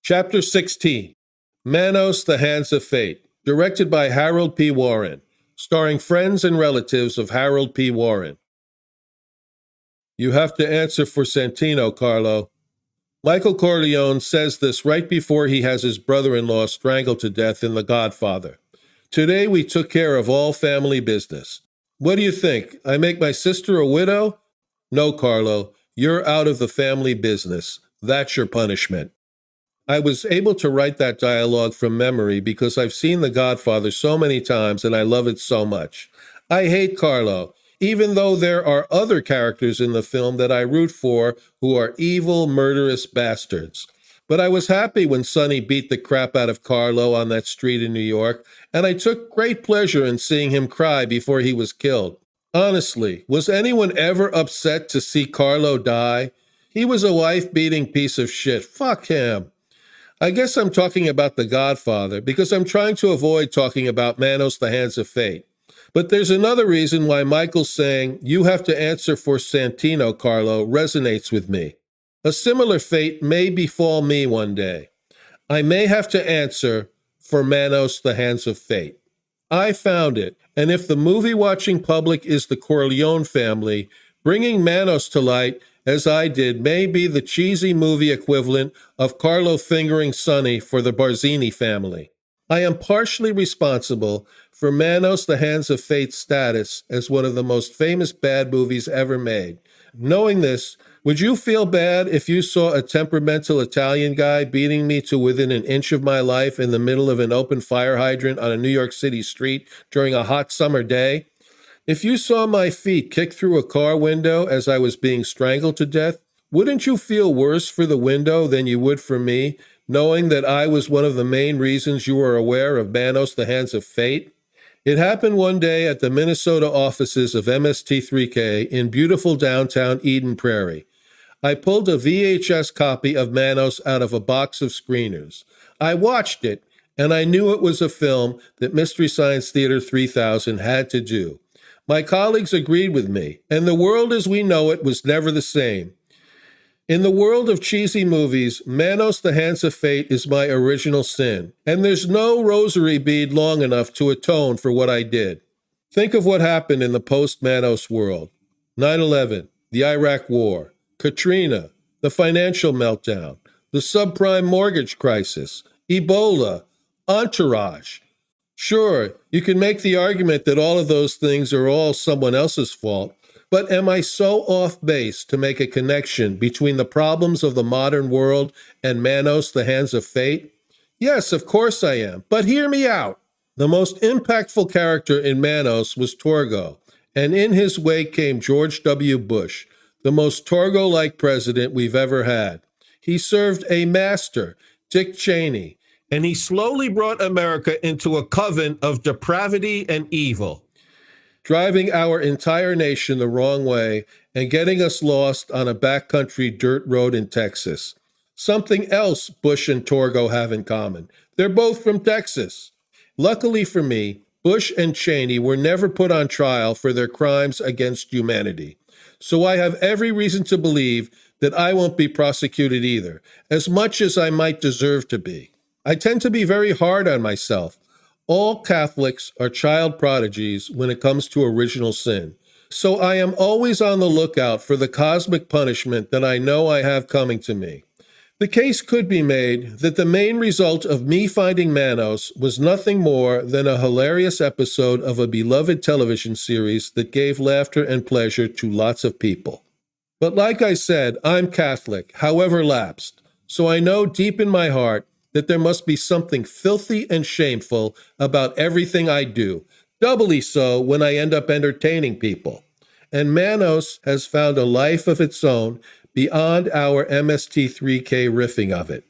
Chapter 16, Manos, the Hands of Fate, directed by Harold P. Warren, starring friends and relatives of Harold P. Warren. You have to answer for Santino, Carlo. Michael Corleone says this right before he has his brother-in-law strangled to death in The Godfather. Today we took care of all family business. What do you think? I make my sister a widow? No, Carlo, you're out of the family business. That's your punishment. I was able to write that dialogue from memory because I've seen The Godfather so many times and I love it so much. I hate Carlo, even though there are other characters in the film that I root for who are evil, murderous bastards. But I was happy when Sonny beat the crap out of Carlo on that street in New York, and I took great pleasure in seeing him cry before he was killed. Honestly, was anyone ever upset to see Carlo die? He was a wife-beating piece of shit. Fuck him. I guess I'm talking about The Godfather because I'm trying to avoid talking about Manos, the Hands of Fate. But there's another reason why Michael's saying, you have to answer for Santino, Carlo, resonates with me. A similar fate may befall me one day. I may have to answer for Manos, the Hands of Fate. I found it, and if the movie-watching public is the Corleone family, bringing Manos to light, as I did, may be the cheesy movie equivalent of Carlo fingering Sonny for the Barzini family. I am partially responsible for Manos, the Hands of Fate's status as one of the most famous bad movies ever made. Knowing this, would you feel bad if you saw a temperamental Italian guy beating me to within an inch of my life in the middle of an open fire hydrant on a New York City street during a hot summer day? If you saw my feet kick through a car window as I was being strangled to death, wouldn't you feel worse for the window than you would for me, knowing that I was one of the main reasons you were aware of Manos, the Hands of Fate? It happened one day at the Minnesota offices of MST3K in beautiful downtown Eden Prairie. I pulled a VHS copy of Manos out of a box of screeners. I watched it, and I knew it was a film that Mystery Science Theater 3000 had to do. My colleagues agreed with me, and the world as we know it was never the same. In the world of cheesy movies, Manos, the Hands of Fate is my original sin, and there's no rosary bead long enough to atone for what I did. Think of what happened in the post-Manos world. 9/11, the Iraq War, Katrina, the financial meltdown, the subprime mortgage crisis, Ebola, Entourage. Sure, you can make the argument that all of those things are all someone else's fault, but am I so off base to make a connection between the problems of the modern world and Manos, the Hands of Fate? Yes, of course I am, but hear me out. The most impactful character in Manos was Torgo, and in his wake came George W. Bush, the most Torgo-like president we've ever had. He served a master, Dick Cheney, and he slowly brought America into a coven of depravity and evil, driving our entire nation the wrong way and getting us lost on a backcountry dirt road in Texas. Something else Bush and Torgo have in common. They're both from Texas. Luckily for me, Bush and Cheney were never put on trial for their crimes against humanity. So I have every reason to believe that I won't be prosecuted either, as much as I might deserve to be. I tend to be very hard on myself. All Catholics are child prodigies when it comes to original sin. So I am always on the lookout for the cosmic punishment that I know I have coming to me. The case could be made that the main result of me finding Manos was nothing more than a hilarious episode of a beloved television series that gave laughter and pleasure to lots of people. But like I said, I'm Catholic, however lapsed. So I know deep in my heart that there must be something filthy and shameful about everything I do, doubly so when I end up entertaining people. And Manos has found a life of its own beyond our MST3K riffing of it.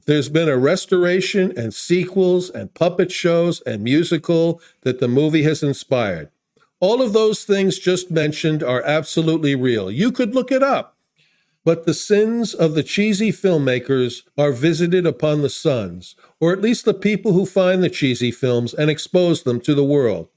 There's been a restoration and sequels and puppet shows and musical that the movie has inspired. All of those things just mentioned are absolutely real. You could look it up. But the sins of the cheesy filmmakers are visited upon the sons, or at least the people who find the cheesy films and expose them to the world.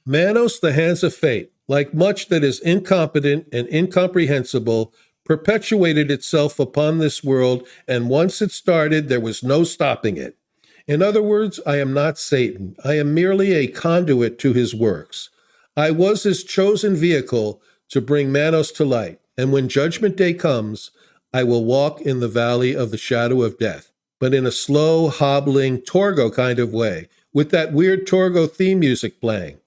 Manos, the Hands of Fate, like much that is incompetent and incomprehensible, perpetuated itself upon this world, and once it started, there was no stopping it. In other words, I am not Satan. I am merely a conduit to his works. I was his chosen vehicle to bring Manos to light, and when Judgment Day comes, I will walk in the valley of the shadow of death, but in a slow, hobbling, Torgo kind of way, with that weird Torgo theme music playing.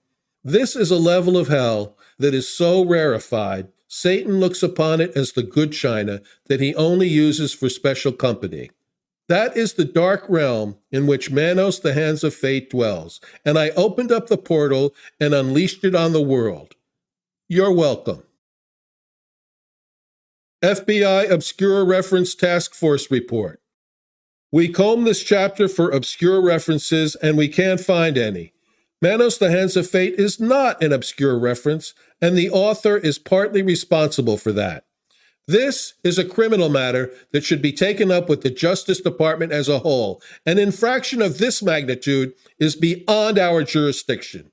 This is a level of hell that is so rarefied, Satan looks upon it as the good china that he only uses for special company. That is the dark realm in which Manos, the Hands of Fate, dwells, and I opened up the portal and unleashed it on the world. You're welcome. FBI Obscure Reference Task Force Report. We combed this chapter for obscure references, and we can't find any. Manos, the Hands of Fate is not an obscure reference, and the author is partly responsible for that. This is a criminal matter that should be taken up with the Justice Department as a whole. An infraction of this magnitude is beyond our jurisdiction.